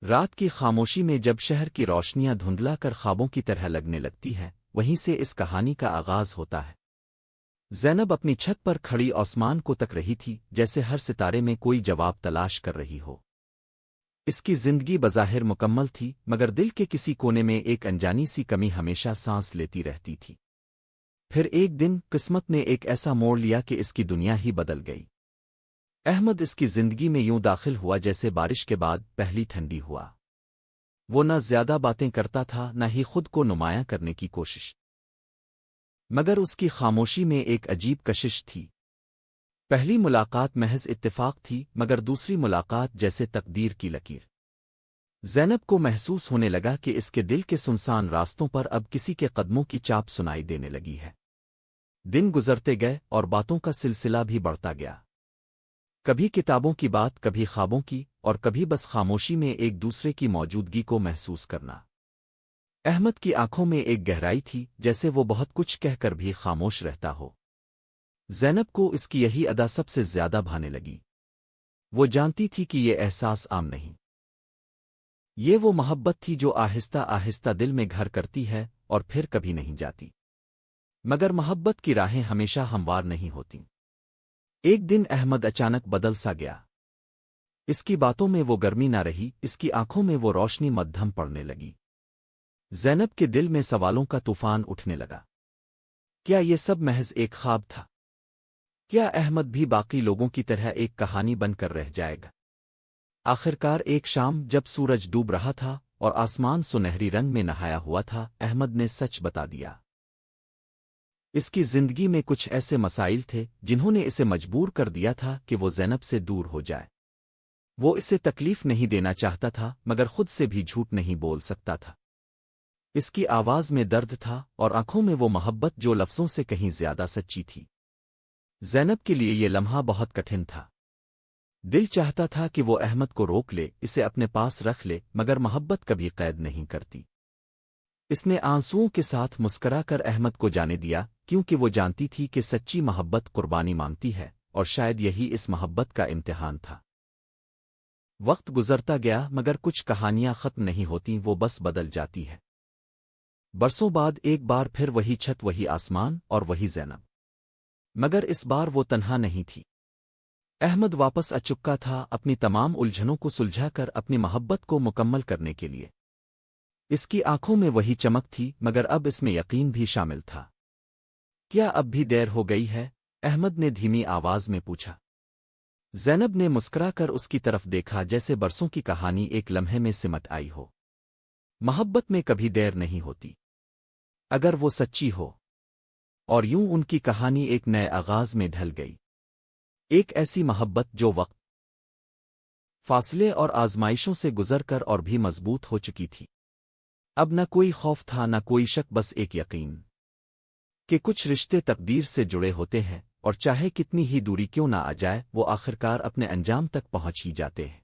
رات کی خاموشی میں جب شہر کی روشنیاں دھندلا کر خوابوں کی طرح لگنے لگتی ہیں، وہیں سے اس کہانی کا آغاز ہوتا ہے۔ زینب اپنی چھت پر کھڑی آسمان کو تک رہی تھی، جیسے ہر ستارے میں کوئی جواب تلاش کر رہی ہو۔ اس کی زندگی بظاہر مکمل تھی، مگر دل کے کسی کونے میں ایک انجانی سی کمی ہمیشہ سانس لیتی رہتی تھی۔ پھر ایک دن قسمت نے ایک ایسا موڑ لیا کہ اس کی دنیا ہی بدل گئی۔ احمد اس کی زندگی میں یوں داخل ہوا جیسے بارش کے بعد پہلی ٹھنڈی ہوا۔ وہ نہ زیادہ باتیں کرتا تھا، نہ ہی خود کو نمایاں کرنے کی کوشش، مگر اس کی خاموشی میں ایک عجیب کشش تھی۔ پہلی ملاقات محض اتفاق تھی، مگر دوسری ملاقات جیسے تقدیر کی لکیر۔ زینب کو محسوس ہونے لگا کہ اس کے دل کے سنسان راستوں پر اب کسی کے قدموں کی چاپ سنائی دینے لگی ہے۔ دن گزرتے گئے اور باتوں کا سلسلہ بھی بڑھتا گیا۔ کبھی کتابوں کی بات، کبھی خوابوں کی، اور کبھی بس خاموشی میں ایک دوسرے کی موجودگی کو محسوس کرنا۔ احمد کی آنکھوں میں ایک گہرائی تھی، جیسے وہ بہت کچھ کہہ کر بھی خاموش رہتا ہو۔ زینب کو اس کی یہی ادا سب سے زیادہ بھانے لگی۔ وہ جانتی تھی کہ یہ احساس عام نہیں۔ یہ وہ محبت تھی جو آہستہ آہستہ دل میں گھر کرتی ہے اور پھر کبھی نہیں جاتی۔ مگر محبت کی راہیں ہمیشہ ہموار نہیں ہوتیں۔ ایک دن احمد اچانک بدل سا گیا۔ اس کی باتوں میں وہ گرمی نہ رہی، اس کی آنکھوں میں وہ روشنی مدھم پڑنے لگی۔ زینب کے دل میں سوالوں کا طوفان اٹھنے لگا۔ کیا یہ سب محض ایک خواب تھا؟ کیا احمد بھی باقی لوگوں کی طرح ایک کہانی بن کر رہ جائے گا؟ آخرکار ایک شام جب سورج ڈوب رہا تھا اور آسمان سنہری رنگ میں نہایا ہوا تھا، احمد نے سچ بتا دیا۔ اس کی زندگی میں کچھ ایسے مسائل تھے جنہوں نے اسے مجبور کر دیا تھا کہ وہ زینب سے دور ہو جائے۔ وہ اسے تکلیف نہیں دینا چاہتا تھا، مگر خود سے بھی جھوٹ نہیں بول سکتا تھا۔ اس کی آواز میں درد تھا اور آنکھوں میں وہ محبت جو لفظوں سے کہیں زیادہ سچی تھی۔ زینب کے لیے یہ لمحہ بہت کٹھن تھا۔ دل چاہتا تھا کہ وہ احمد کو روک لے، اسے اپنے پاس رکھ لے، مگر محبت کبھی قید نہیں کرتی۔ اس نے آنسوؤں کے ساتھ مسکرا کر احمد کو جانے دیا، کیونکہ وہ جانتی تھی کہ سچی محبت قربانی مانگتی ہے، اور شاید یہی اس محبت کا امتحان تھا۔ وقت گزرتا گیا، مگر کچھ کہانیاں ختم نہیں ہوتیں، وہ بس بدل جاتی ہے۔ برسوں بعد ایک بار پھر وہی چھت، وہی آسمان اور وہی زینب، مگر اس بار وہ تنہا نہیں تھی۔ احمد واپس آ چکا تھا، اپنی تمام الجھنوں کو سلجھا کر اپنی محبت کو مکمل کرنے کے لیے۔ اس کی آنکھوں میں وہی چمک تھی، مگر اب اس میں یقین بھی شامل تھا۔ کیا اب بھی دیر ہو گئی ہے؟ احمد نے دھیمی آواز میں پوچھا۔ زینب نے مسکرا کر اس کی طرف دیکھا، جیسے برسوں کی کہانی ایک لمحے میں سمٹ آئی ہو۔ محبت میں کبھی دیر نہیں ہوتی، اگر وہ سچی ہو۔ اور یوں ان کی کہانی ایک نئے آغاز میں ڈھل گئی۔ ایک ایسی محبت جو وقت، فاصلے اور آزمائشوں سے گزر کر اور بھی مضبوط ہو چکی تھی۔ اب نہ کوئی خوف تھا، نہ کوئی شک، بس ایک یقین کہ کچھ رشتے تقدیر سے جڑے ہوتے ہیں، اور چاہے کتنی ہی دوری کیوں نہ آ جائے، وہ آخرکار اپنے انجام تک پہنچ ہی جاتے ہیں۔